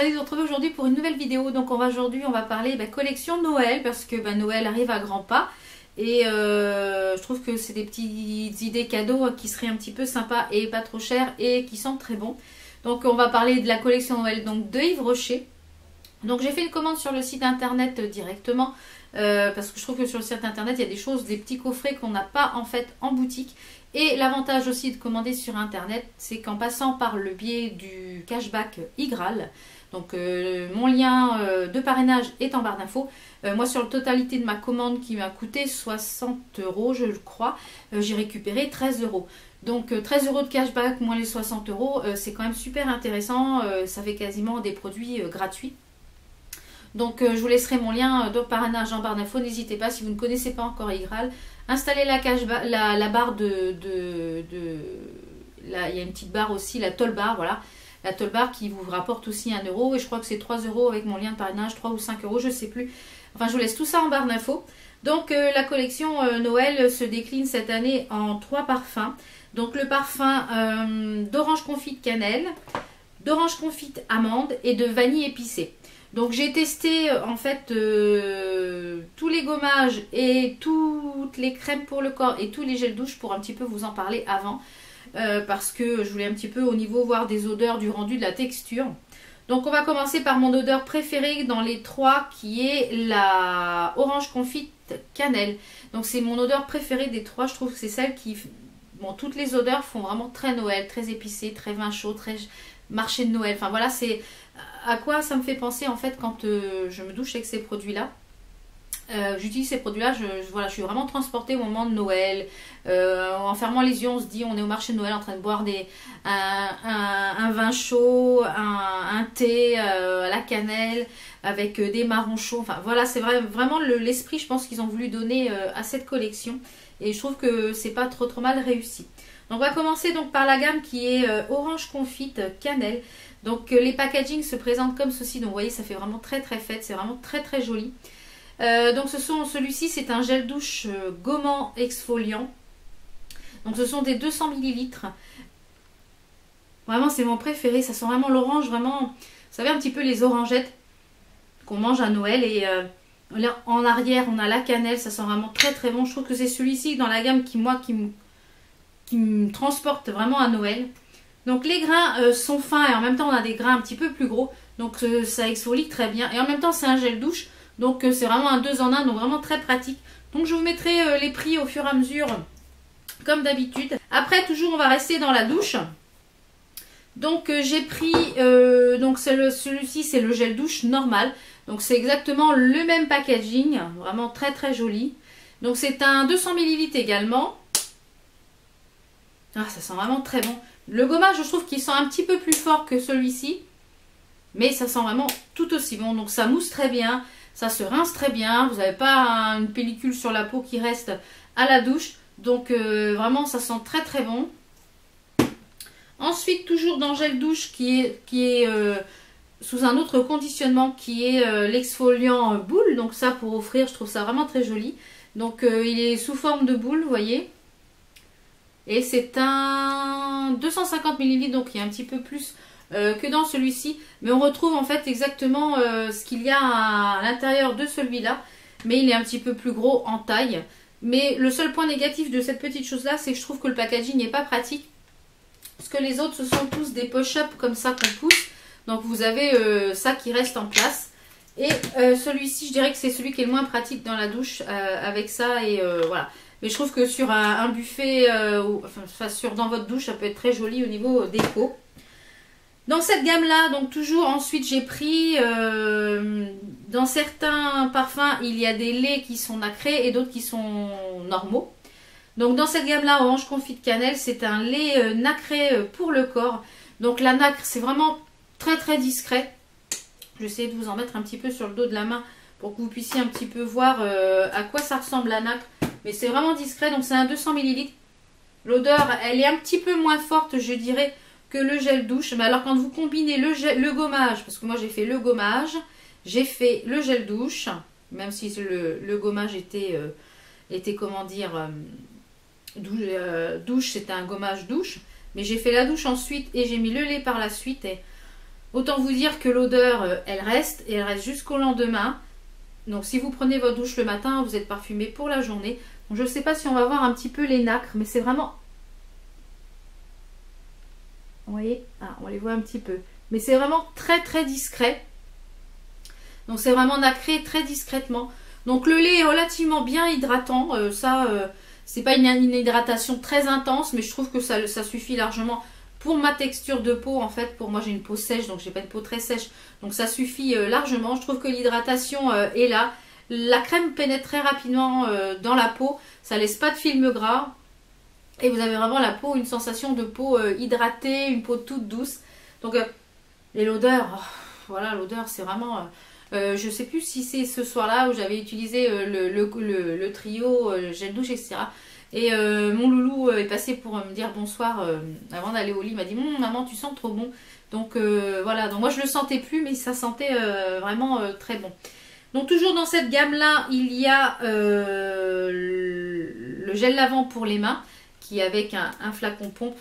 ravie de vous retrouver aujourd'hui pour une nouvelle vidéo. Donc aujourd'hui on va parler collection Noël parce que Noël arrive à grands pas. Et je trouve que c'est des petites idées cadeaux qui seraient un petit peu sympas et pas trop chers et qui sentent très bon. Donc on va parler de la collection Noël donc de Yves Rocher. Donc j'ai fait une commande sur le site internet directement parce que je trouve que sur le site internet il y a des choses, des petits coffrets qu'on n'a pas en fait en boutique. Et l'avantage aussi de commander sur internet, c'est qu'en passant par le biais du cashback Igral, donc mon lien de parrainage est en barre d'infos. Moi sur la totalité de ma commande qui m'a coûté 60 € je crois, j'ai récupéré 13 €. Donc 13 € de cashback moins les 60 €, c'est quand même super intéressant, ça fait quasiment des produits gratuits. Donc je vous laisserai mon lien de parrainage en barre d'infos, n'hésitez pas si vous ne connaissez pas encore Igral. Installez la barre il y a une petite barre aussi, la toll bar, voilà. La toll bar qui vous rapporte aussi 1 € et je crois que c'est 3 € avec mon lien de parrainage, 3 ou 5 €, je sais plus. Enfin je vous laisse tout ça en barre d'infos. Donc la collection Noël se décline cette année en 3 parfums. Donc le parfum d'orange confite cannelle, d'orange confite amande et de vanille épicée. Donc j'ai testé en fait tous les gommages et toutes les crèmes pour le corps et tous les gels douche pour un petit peu vous en parler avant. Parce que je voulais un petit peu au niveau voir des odeurs, du rendu, de la texture. Donc on va commencer par mon odeur préférée dans les 3 qui est la orange confite cannelle. Donc c'est mon odeur préférée des 3, je trouve que c'est celle qui... Bon, toutes les odeurs font vraiment très Noël, très épicé, très vin chaud, très marché de Noël. Enfin voilà, c'est à quoi ça me fait penser en fait quand je me douche avec ces produits-là. J'utilise ces produits-là, voilà, je suis vraiment transportée au moment de Noël. En fermant les yeux, on se dit on est au marché de Noël en train de boire un vin chaud, un thé à la cannelle avec des marrons chauds. Enfin voilà, c'est vraiment l'esprit, je pense qu'ils ont voulu donner à cette collection. Et je trouve que c'est pas trop mal réussi. Donc on va commencer donc par la gamme qui est orange confite cannelle. Donc les packaging se présentent comme ceci. Donc vous voyez, ça fait vraiment très fête, c'est vraiment très joli. Donc celui-ci c'est un gel douche gommant exfoliant. Donc ce sont des 200 ml. Vraiment c'est mon préféré, ça sent vraiment l'orange, vraiment, vous savez un petit peu les orangettes qu'on mange à Noël. Et là en arrière on a la cannelle, ça sent vraiment très bon. Je trouve que c'est celui-ci dans la gamme qui me transporte vraiment à Noël. Donc les grains sont fins et en même temps on a des grains un petit peu plus gros. Donc ça exfolie très bien. Et en même temps c'est un gel douche. Donc c'est vraiment un 2 en 1, donc vraiment très pratique. Donc je vous mettrai les prix au fur et à mesure, comme d'habitude. Après toujours on va rester dans la douche. Donc j'ai pris, donc celui-ci c'est le gel douche normal. Donc c'est exactement le même packaging, vraiment très joli. Donc c'est un 200 ml également. Ah, ça sent vraiment très bon. Le gommage je trouve qu'il sent un petit peu plus fort que celui-ci. Mais ça sent vraiment tout aussi bon. Donc ça mousse très bien. Ça se rince très bien, vous n'avez pas une pellicule sur la peau qui reste à la douche. Donc vraiment ça sent très bon. Ensuite toujours dans gel douche qui est sous un autre conditionnement qui est l'exfoliant boule. Donc ça pour offrir, je trouve ça vraiment très joli. Donc il est sous forme de boule, vous voyez. Et c'est un 250 ml, donc il y a un petit peu plus que dans celui-ci, mais on retrouve en fait exactement ce qu'il y a à l'intérieur de celui-là, mais il est un petit peu plus gros en taille. Mais le seul point négatif de cette petite chose là, c'est que je trouve que le packaging n'est pas pratique, parce que les autres ce sont tous des push-up comme ça qu'on pousse, donc vous avez ça qui reste en place. Et celui-ci je dirais que c'est celui qui est le moins pratique dans la douche avec ça. Et voilà, mais je trouve que sur un buffet dans votre douche ça peut être très joli au niveau déco. Dans cette gamme là, donc toujours ensuite j'ai pris, dans certains parfums il y a des laits qui sont nacrés et d'autres qui sont normaux. Donc dans cette gamme là, orange confite cannelle, c'est un lait nacré pour le corps. Donc la nacre c'est vraiment très discret. Je vais essayer de vous en mettre un petit peu sur le dos de la main pour que vous puissiez un petit peu voir à quoi ça ressemble la nacre. Mais c'est vraiment discret, donc c'est un 200 ml. L'odeur elle est un petit peu moins forte je dirais que le gel douche. Mais alors quand vous combinez le gommage, parce que moi j'ai fait le gommage, j'ai fait le gel douche, même si le gommage était comment dire, douche, c'était un gommage douche, mais j'ai fait la douche ensuite et j'ai mis le lait par la suite. Et Autant vous dire que l'odeur, elle reste et elle reste jusqu'au lendemain. Donc si vous prenez votre douche le matin, vous êtes parfumé pour la journée. Donc, je ne sais pas si on va voir un petit peu les nacres, mais c'est vraiment... Vous voyez, ah, on les voit un petit peu. Mais c'est vraiment très très discret. Donc c'est vraiment nacré très discrètement. Donc le lait est relativement bien hydratant. C'est pas une hydratation très intense, mais je trouve que ça suffit largement pour ma texture de peau. En fait, pour moi j'ai une peau sèche, donc j'ai pas une peau très sèche. Donc ça suffit largement. Je trouve que l'hydratation est là. La crème pénètre très rapidement dans la peau. Ça laisse pas de film gras. Et vous avez vraiment la peau, une sensation de peau hydratée, une peau toute douce. Donc, et l'odeur, oh, voilà, l'odeur c'est vraiment... je sais plus si c'est ce soir-là où j'avais utilisé le trio, gel douche, etc. Et mon loulou est passé pour me dire bonsoir avant d'aller au lit. Il m'a dit maman, tu sens trop bon. Donc voilà, donc moi je le sentais plus, mais ça sentait vraiment très bon. Donc toujours dans cette gamme-là, il y a le gel lavant pour les mains, qui est avec un flacon pompe,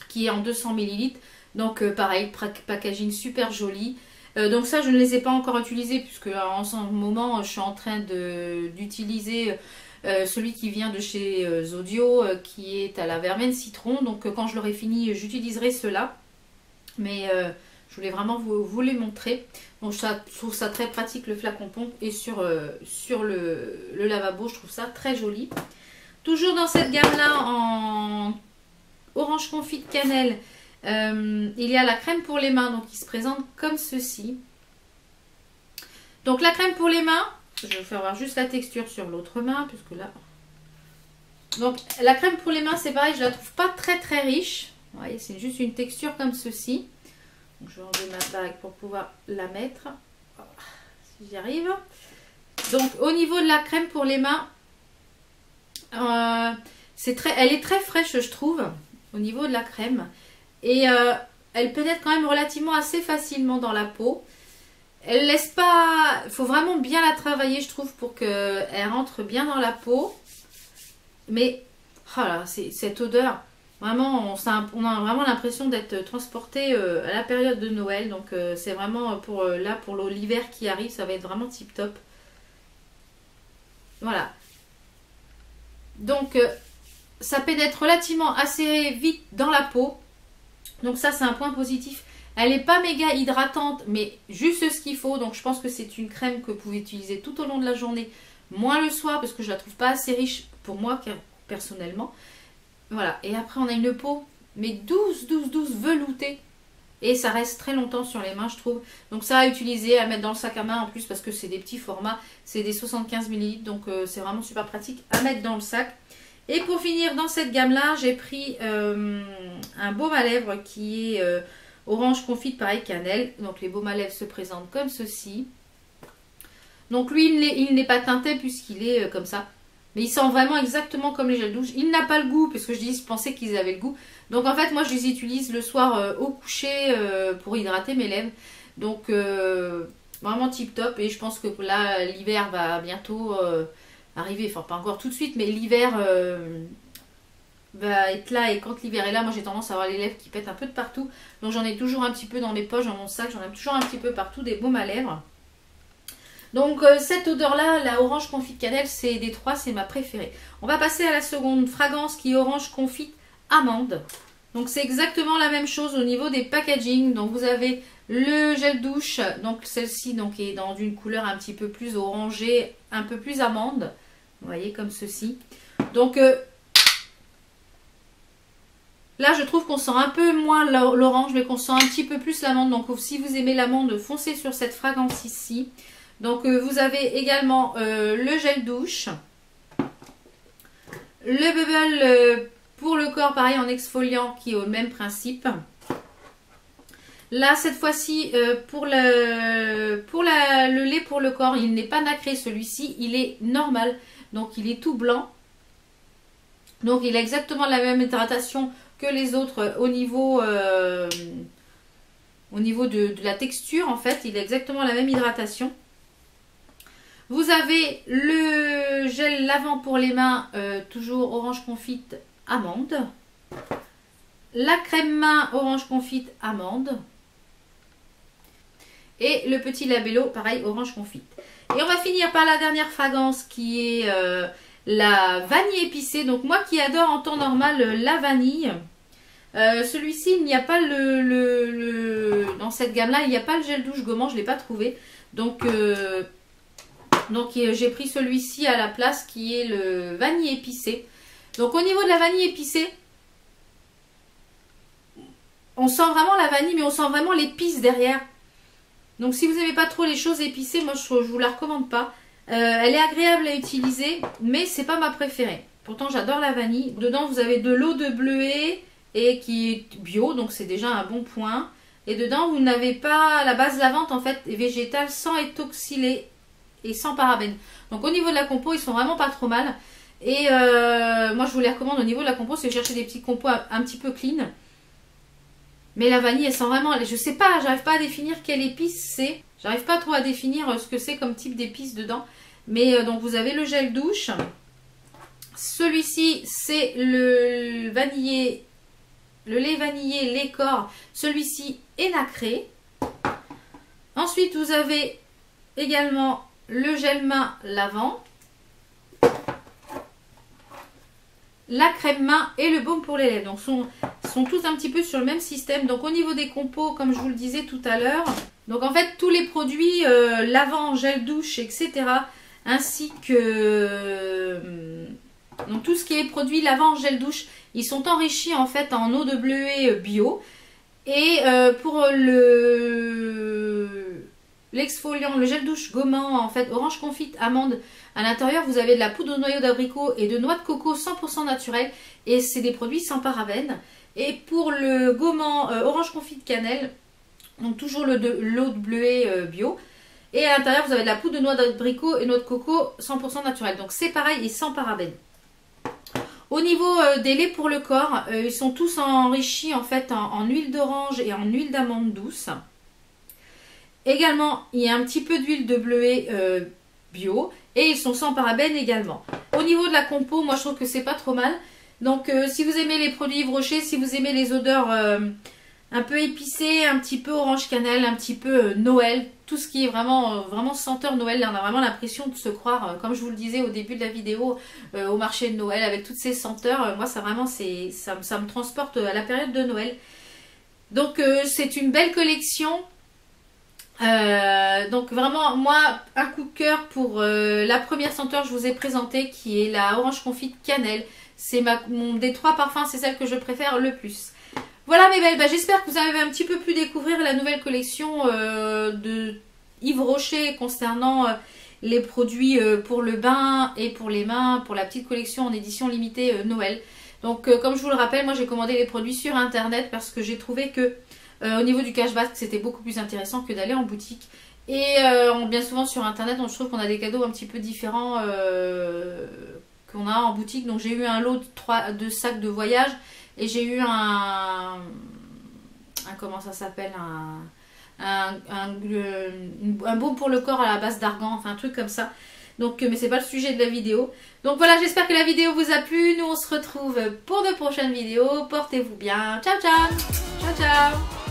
qui est en 200 ml. Donc pareil, packaging super joli. Donc ça, je ne les ai pas encore utilisés, puisque en ce moment, je suis en train d'utiliser celui qui vient de chez Zodio, qui est à la verveine citron. Donc quand je l'aurai fini, j'utiliserai ceux-là. Mais je voulais vraiment vous les montrer. Donc je trouve ça très pratique, le flacon pompe. Et sur le lavabo, je trouve ça très joli. Toujours dans cette gamme-là, en orange confit de cannelle, il y a la crème pour les mains, donc qui se présente comme ceci. Donc la crème pour les mains, je vais vous faire voir juste la texture sur l'autre main, puisque là... Donc la crème pour les mains, c'est pareil, je la trouve pas très très riche. Vous voyez, c'est juste une texture comme ceci. Donc, je vais enlever ma bague pour pouvoir la mettre. Voilà, si j'y arrive. Donc au niveau de la crème pour les mains, elle est très fraîche, je trouve, au niveau de la crème. Et elle pénètre quand même relativement assez facilement dans la peau. Elle laisse pas... Il faut vraiment bien la travailler, je trouve, pour qu'elle rentre bien dans la peau. Mais, voilà, cette odeur, vraiment, on a vraiment l'impression d'être transporté à la période de Noël. Donc, c'est vraiment pour l'hiver qui arrive, ça va être vraiment tip top. Voilà. Donc, ça pénètre relativement assez vite dans la peau. Donc ça, c'est un point positif. Elle n'est pas méga hydratante, mais juste ce qu'il faut. Donc je pense que c'est une crème que vous pouvez utiliser tout au long de la journée, moins le soir, parce que je la trouve pas assez riche pour moi, personnellement. Voilà. Et après, on a une peau, mais douce, veloutée. Et ça reste très longtemps sur les mains, je trouve. Donc ça à utiliser, à mettre dans le sac à main en plus, parce que c'est des petits formats. C'est des 75 ml, donc c'est vraiment super pratique à mettre dans le sac. Et pour finir, dans cette gamme-là, j'ai pris un baume à lèvres qui est orange confit, pareil, cannelle. Donc les baumes à lèvres se présentent comme ceci. Donc lui, il n'est pas teinté puisqu'il est comme ça. Mais il sent vraiment exactement comme les gels douche. Il n'a pas le goût, parce que je pensais qu'ils avaient le goût. Donc en fait, moi, je les utilise le soir au coucher pour hydrater mes lèvres. Donc vraiment tip top. Et je pense que là, l'hiver va bientôt... arriver, enfin pas encore tout de suite, mais l'hiver va être là, et quand l'hiver est là, moi j'ai tendance à avoir les lèvres qui pètent un peu de partout, donc j'en ai toujours un petit peu dans mes poches, dans mon sac, j'en ai toujours un petit peu partout, des baumes à lèvres. Donc cette odeur là, la orange confit cannelle, c'est des trois, c'est ma préférée. On va passer à la seconde fragrance qui est orange confit amande. Donc c'est exactement la même chose au niveau des packaging. Donc vous avez le gel douche, donc celle-ci donc est dans une couleur un petit peu plus orangée, un peu plus amande. Vous voyez, comme ceci. Donc là, je trouve qu'on sent un peu moins l'orange, mais qu'on sent un petit peu plus l'amande. Donc si vous aimez l'amande, foncez sur cette fragrance ici. Donc vous avez également le gel douche. Le bubble pour le corps, pareil, en exfoliant, qui est au même principe. Là, cette fois-ci, pour le lait pour le corps, il n'est pas nacré celui-ci, il est normal. Donc, il est tout blanc. Donc, il a exactement la même hydratation que les autres au niveau de la texture, en fait. Il a exactement la même hydratation. Vous avez le gel lavant pour les mains, toujours orange confite amande. La crème main orange confite amande. Et le petit labello, pareil, orange confite. Et on va finir par la dernière fragrance qui est la vanille épicée. Donc moi qui adore en temps normal la vanille, celui-ci, il n'y a pas dans cette gamme-là, il n'y a pas le gel douche gommant, je ne l'ai pas trouvé. Donc j'ai pris celui-ci à la place qui est le vanille épicé. Donc au niveau de la vanille épicée, on sent vraiment la vanille, mais on sent vraiment l'épice derrière. Donc si vous n'aimez pas trop les choses épicées, moi je vous la recommande pas. Elle est agréable à utiliser, mais c'est pas ma préférée. Pourtant j'adore la vanille. Dedans vous avez de l'eau de bleuet et qui est bio, donc c'est déjà un bon point. Et dedans vous n'avez pas la base lavante en fait végétale sans étoxylé et sans parabènes. Donc au niveau de la compo ils sont vraiment pas trop mal. Et moi je vous les recommande au niveau de la compo si vous cherchez des petits compos un petit peu clean. Mais la vanille, elle sent vraiment... Je sais pas, j'arrive pas à définir quelle épice c'est. J'arrive pas trop à définir ce que c'est comme type d'épice dedans. Mais donc vous avez le gel douche. Celui-ci, c'est le vanillé, le lait vanillé, lait corps. Celui-ci est nacré. Ensuite, vous avez également le gel main lavant, la crème main et le baume pour les lèvres. Donc sont tous un petit peu sur le même système. Donc au niveau des compos, comme je vous le disais tout à l'heure, donc en fait tous les produits lavant, gel douche, etc. ainsi que donc tout ce qui est produit lavant, gel douche, ils sont enrichis en fait en eau de bleuet bio. Et pour l'exfoliant, le gel douche gommant, en fait orange confite, amande, à l'intérieur vous avez de la poudre de noyau d'abricot et de noix de coco 100% naturelle. Et c'est des produits sans parabènes. Et pour le gommant orange confite cannelle, donc toujours l'eau de bleuet bio. Et à l'intérieur vous avez de la poudre de noix d'abricot et noix de coco 100% naturelle. Donc c'est pareil et sans parabènes. Au niveau des laits pour le corps, ils sont tous enrichis en fait en huile d'orange et en huile d'amande douce. Également, il y a un petit peu d'huile de bleuet bio et ils sont sans parabènes également. Au niveau de la compo, moi je trouve que c'est pas trop mal. Donc si vous aimez les produits Yves Rocher, si vous aimez les odeurs un peu épicées, un petit peu orange cannelle, un petit peu Noël, tout ce qui est vraiment senteur Noël, là, on a vraiment l'impression de se croire, comme je vous le disais au début de la vidéo, au marché de Noël avec toutes ces senteurs. Moi ça vraiment ça me transporte à la période de Noël. Donc c'est une belle collection. Donc vraiment moi un coup de cœur pour la première senteur que je vous ai présentée qui est la orange confite cannelle. C'est des trois parfums, c'est celle que je préfère le plus. Voilà mes belles, j'espère que vous avez un petit peu pu découvrir la nouvelle collection de Yves Rocher concernant les produits pour le bain et pour les mains, pour la petite collection en édition limitée Noël. Donc comme je vous le rappelle, moi j'ai commandé les produits sur internet parce que j'ai trouvé que au niveau du cashback c'était beaucoup plus intéressant que d'aller en boutique. Et bien souvent sur internet je trouve qu'on a des cadeaux un petit peu différents qu'on a en boutique. Donc j'ai eu un lot de sacs de voyage. Et j'ai eu comment ça s'appelle, un baume pour le corps à la base d'argan, enfin un truc comme ça. Donc, mais c'est pas le sujet de la vidéo. Donc voilà, j'espère que la vidéo vous a plu. Nous on se retrouve pour de prochaines vidéos. Portez-vous bien. Ciao ciao. Ciao ciao.